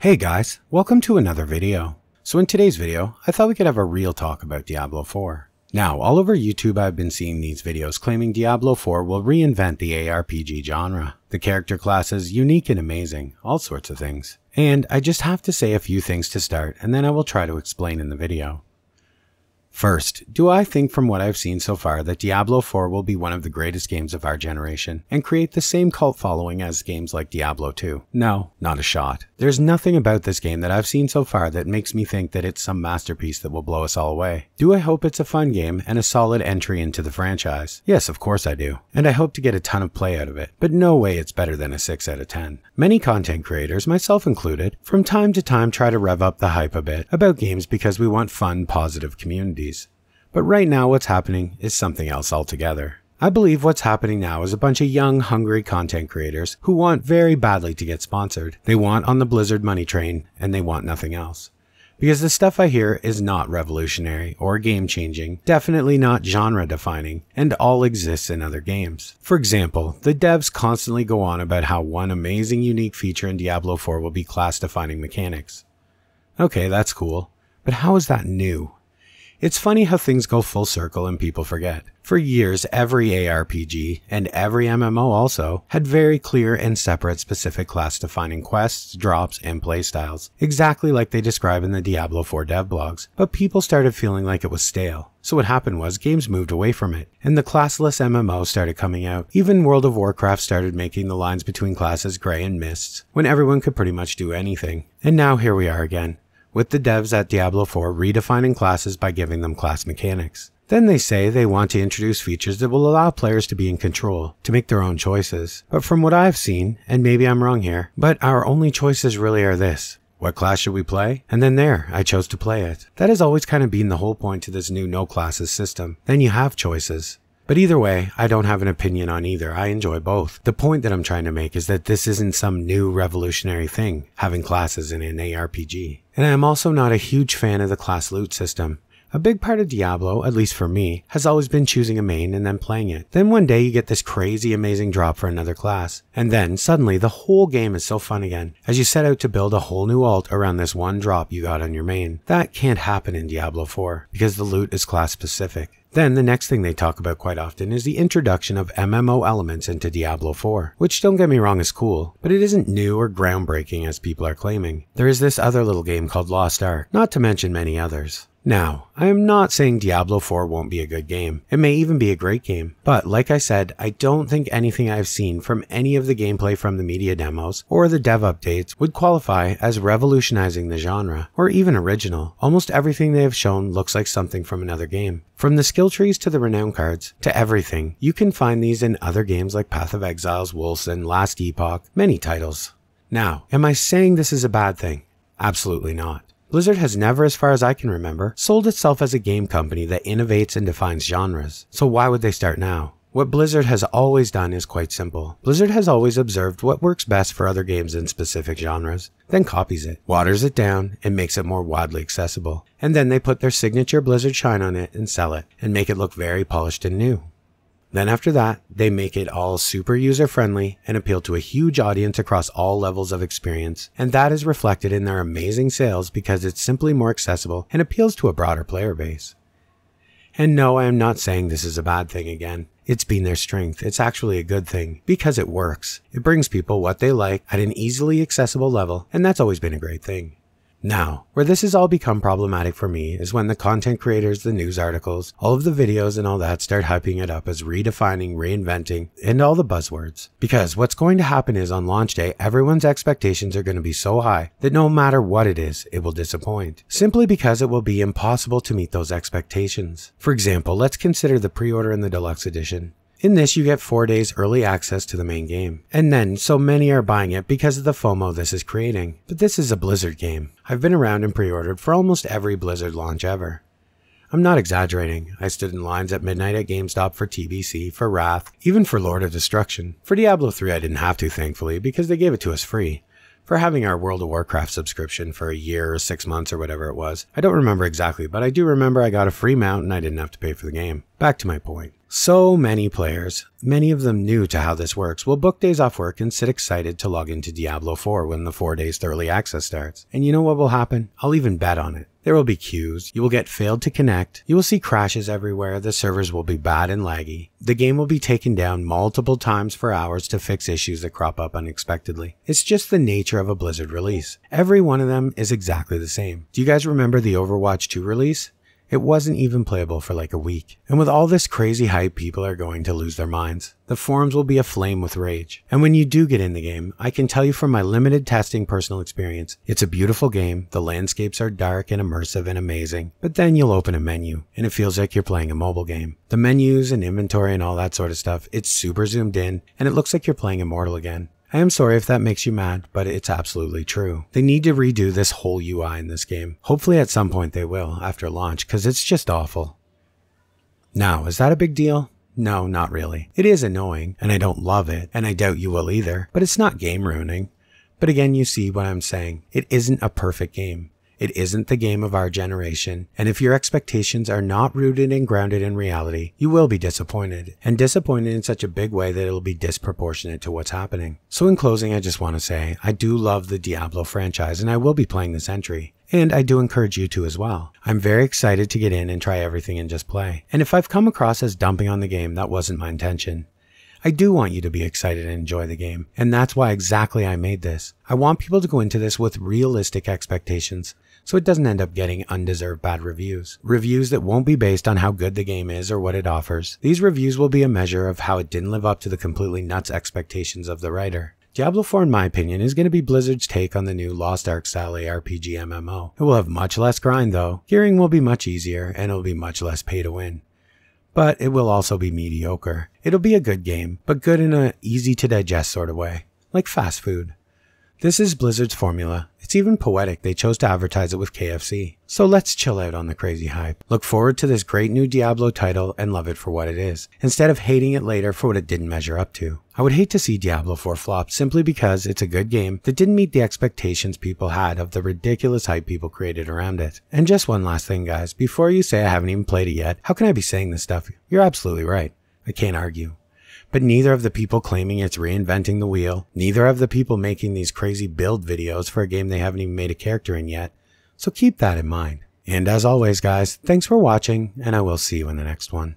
Hey guys, welcome to another video. So in today's video, I thought we could have a real talk about Diablo 4. Now, all over YouTube I've been seeing these videos claiming Diablo 4 will reinvent the ARPG genre. The character class is unique and amazing, all sorts of things. And I just have to say a few things to start, and then I will try to explain in the video. First, do I think from what I've seen so far that Diablo 4 will be one of the greatest games of our generation and create the same cult following as games like Diablo 2? No, not a shot. There's nothing about this game that I've seen so far that makes me think that it's some masterpiece that will blow us all away. Do I hope it's a fun game and a solid entry into the franchise? Yes, of course I do. And I hope to get a ton of play out of it, but no way it's better than a 6 out of 10. Many content creators, myself included, from time to time try to rev up the hype a bit about games because we want fun, positive communities. But right now what's happening is something else altogether. I believe what's happening now is a bunch of young, hungry content creators who want very badly to get sponsored. They want on the Blizzard money train, and they want nothing else. Because the stuff I hear is not revolutionary or game-changing, definitely not genre-defining, and all exists in other games. For example, the devs constantly go on about how one amazing unique feature in Diablo 4 will be class-defining mechanics. Okay, that's cool, but how is that new? It's funny how things go full circle and people forget. For years, every ARPG, and every MMO also, had very clear and separate specific class-defining quests, drops, and playstyles, exactly like they describe in the Diablo 4 dev blogs, but people started feeling like it was stale. So what happened was games moved away from it, and the classless MMO started coming out. Even World of Warcraft started making the lines between classes gray and mists, when everyone could pretty much do anything. And now here we are again, with the devs at Diablo 4 redefining classes by giving them class mechanics. Then they say they want to introduce features that will allow players to be in control, to make their own choices. But from what I've seen, and maybe I'm wrong here, but our only choices really are this. What class should we play? And then there, I chose to play it. That has always kind of been the whole point to this new no classes system. Then you have choices. But either way, I don't have an opinion on either. I enjoy both. The point that I'm trying to make is that this isn't some new revolutionary thing, having classes in an ARPG. And I'm also not a huge fan of the class loot system. A big part of Diablo, at least for me, has always been choosing a main and then playing it. Then one day you get this crazy amazing drop for another class. And then suddenly the whole game is so fun again, as you set out to build a whole new alt around this one drop you got on your main. That can't happen in Diablo 4, because the loot is class specific. Then the next thing they talk about quite often is the introduction of MMO elements into Diablo 4, which don't get me wrong is cool, but it isn't new or groundbreaking as people are claiming. There is this other little game called Lost Ark, not to mention many others. Now, I am not saying Diablo 4 won't be a good game. It may even be a great game. But like I said, I don't think anything I've seen from any of the gameplay from the media demos or the dev updates would qualify as revolutionizing the genre, or even original. Almost everything they have shown looks like something from another game. From the skill trees to the renown cards, to everything, you can find these in other games like Path of Exiles, Wolcen, Last Epoch, many titles. Now, am I saying this is a bad thing? Absolutely not. Blizzard has never, as far as I can remember, sold itself as a game company that innovates and defines genres. So why would they start now? What Blizzard has always done is quite simple. Blizzard has always observed what works best for other games in specific genres, then copies it, waters it down, and makes it more widely accessible. And then they put their signature Blizzard shine on it and sell it, and make it look very polished and new. Then after that, they make it all super user-friendly and appeal to a huge audience across all levels of experience, and that is reflected in their amazing sales because it's simply more accessible and appeals to a broader player base. And no, I am not saying this is a bad thing again. It's been their strength. It's actually a good thing because it works. It brings people what they like at an easily accessible level, and that's always been a great thing. Now, where this has all become problematic for me is when the content creators, the news articles, all of the videos and all that start hyping it up as redefining, reinventing, and all the buzzwords. Because what's going to happen is on launch day, everyone's expectations are going to be so high that no matter what it is, it will disappoint. Simply because it will be impossible to meet those expectations. For example, let's consider the pre-order in the deluxe edition. In this, you get 4 days early access to the main game. And then, so many are buying it because of the FOMO this is creating. But this is a Blizzard game. I've been around and pre-ordered for almost every Blizzard launch ever. I'm not exaggerating. I stood in lines at midnight at GameStop for TBC, for Wrath, even for Lord of Destruction. For Diablo 3 I didn't have to, thankfully, because they gave it to us free. For having our World of Warcraft subscription for a year or 6 months or whatever it was. I don't remember exactly, but I do remember I got a free mount and I didn't have to pay for the game. Back to my point. So many players, many of them new to how this works, will book days off work and sit excited to log into Diablo 4 when the 4 days early access starts. And you know what will happen? I'll even bet on it. There will be queues, you will get failed to connect, you will see crashes everywhere, the servers will be bad and laggy, the game will be taken down multiple times for hours to fix issues that crop up unexpectedly. It's just the nature of a Blizzard release. Every one of them is exactly the same. Do you guys remember the Overwatch 2 release? It wasn't even playable for like a week. And with all this crazy hype, people are going to lose their minds. The forums will be aflame with rage. And when you do get in the game, I can tell you from my limited testing personal experience, it's a beautiful game, the landscapes are dark and immersive and amazing, but then you'll open a menu, and it feels like you're playing a mobile game. The menus and inventory and all that sort of stuff, it's super zoomed in, and it looks like you're playing Immortal again. I am sorry if that makes you mad, but it's absolutely true. They need to redo this whole UI in this game. Hopefully at some point they will, after launch, because it's just awful. Now, is that a big deal? No, not really. It is annoying, and I don't love it, and I doubt you will either, but it's not game ruining. But again, you see what I'm saying. It isn't a perfect game. It isn't the game of our generation, and if your expectations are not rooted and grounded in reality, you will be disappointed, and disappointed in such a big way that it'll be disproportionate to what's happening. So in closing, I just want to say, I do love the Diablo franchise, and I will be playing this entry. And I do encourage you to as well. I'm very excited to get in and try everything and just play. And if I've come across as dumping on the game, that wasn't my intention. I do want you to be excited and enjoy the game, and that's why exactly I made this. I want people to go into this with realistic expectations, so it doesn't end up getting undeserved bad reviews. Reviews that won't be based on how good the game is or what it offers. These reviews will be a measure of how it didn't live up to the completely nuts expectations of the writer. Diablo 4, in my opinion, is going to be Blizzard's take on the new Lost Ark style ARPG MMO. It will have much less grind though, gearing will be much easier, and it will be much less pay to win. But it will also be mediocre. It'll be a good game, but good in a easy to digest sort of way, like fast food. This is Blizzard's formula. It's even poetic they chose to advertise it with KFC. So let's chill out on the crazy hype. Look forward to this great new Diablo title and love it for what it is, instead of hating it later for what it didn't measure up to. I would hate to see Diablo 4 flop simply because it's a good game that didn't meet the expectations people had of the ridiculous hype people created around it. And just one last thing, guys, before you say I haven't even played it yet, how can I be saying this stuff? You're absolutely right. I can't argue. But neither of the people claiming it's reinventing the wheel, neither of the people making these crazy build videos for a game they haven't even made a character in yet. So keep that in mind. And as always, guys, thanks for watching, and I will see you in the next one.